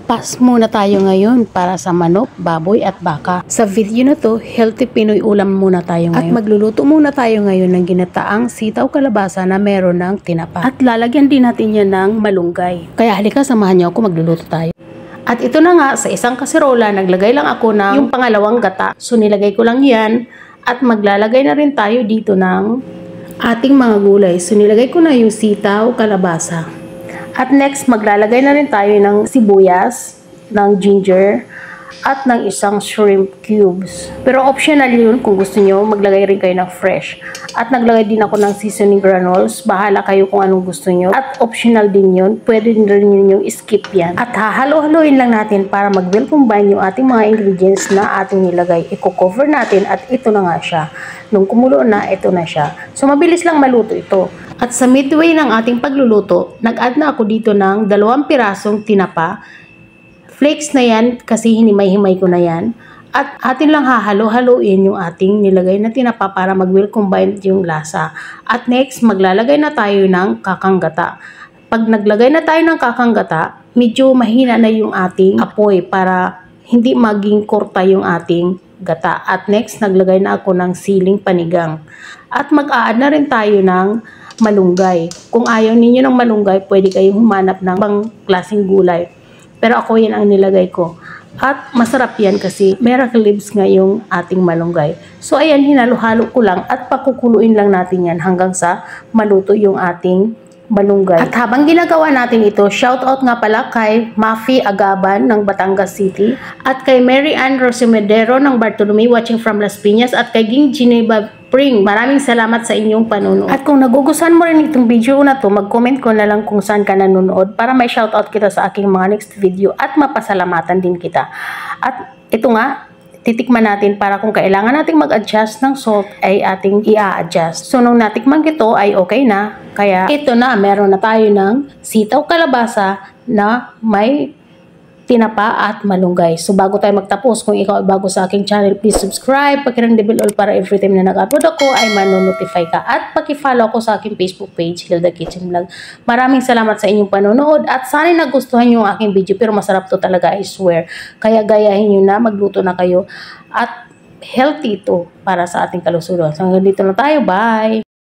Pass muna tayo ngayon para sa manok, baboy at baka. Sa video na to, healthy Pinoy ulam muna tayo ngayon. At magluluto muna tayo ngayon ng ginataang sitaw kalabasa na meron ng tinapa. At lalagyan din natin yan ng malunggay. Kaya halika, samahan niyo ako, magluluto tayo. At ito na nga, sa isang kaserola, naglagay lang ako ng yung pangalawang gata. So nilagay ko lang yan at maglalagay na rin tayo dito ng ating mga gulay. So nilagay ko na yung sitaw, kalabasa. At next, maglalagay na rin tayo ng sibuyas, ng ginger, at ng isang shrimp cubes. Pero optional yun kung gusto nyo, maglagay rin kayo ng fresh. At naglagay din ako ng seasoning granules. Bahala kayo kung anong gusto nyo. At optional din yun. Pwede rin yung skip yan. At hahalo-haloin lang natin para mag-well combine yung ating mga ingredients na ating nilagay. I-cover natin at ito na nga siya. Nung kumulo na, ito na siya. So, mabilis lang maluto ito. At sa midway ng ating pagluluto, nag-add na ako dito ng 2 pirasong tinapa. Flakes na yan kasi hinimay-himay ko na yan. At atin lang hahalo-haloin yung ating nilagay na tinapa para mag-well combine yung lasa. At next, maglalagay na tayo ng kakanggata. Pag naglagay na tayo ng kakanggata, medyo mahina na yung ating apoy para hindi maging kurta yung ating gata. At next, naglagay na ako ng siling panigang. At mag-a-add na rin tayo ng malunggay. Kung ayaw ninyo ng malunggay, pwede kayong humanap ng ibang klaseng gulay. Pero ako yan ang nilagay ko. At masarap yan kasi miracle leaves nga yung ating malunggay. So ayan, hinalo-halo ko lang at pakukuluin lang natin yan hanggang sa maluto yung ating malunggay. At habang ginagawa natin ito, shoutout nga pala kay Mafi Agaban ng Batangas City at kay Mary Ann Rosimedero ng Bartolome watching from Las Piñas at kay Ging Gineba Pring. Maraming salamat sa inyong panonood. At kung nagugustuhan mo rin itong video na to, mag-comment ko na lang kung saan ka nanonood para may shoutout kita sa aking mga next video at mapasalamatan din kita. At ito nga, titikman natin para kung kailangan nating mag-adjust ng salt ay ating i-adjust. So nung natikman ito ay okay na. Kaya ito na, meron na tayo ng sitaw kalabasa na may tinapa at malunggay. So bago tayo magtapos, kung ikaw ay bago sa aking channel, please subscribe, pakirang the bell all para every time na nag-upload ako ay manonotify ka. At paki-follow ako sa aking Facebook page, Hilda Kitchen Vlog. Maraming salamat sa inyong panonood at sana nagustuhan nyo ang aking video, pero masarap to talaga, I swear. Kaya gayahin nyo na, magluto na kayo at healthy ito para sa ating kalusugan. So hanggang dito na tayo, bye!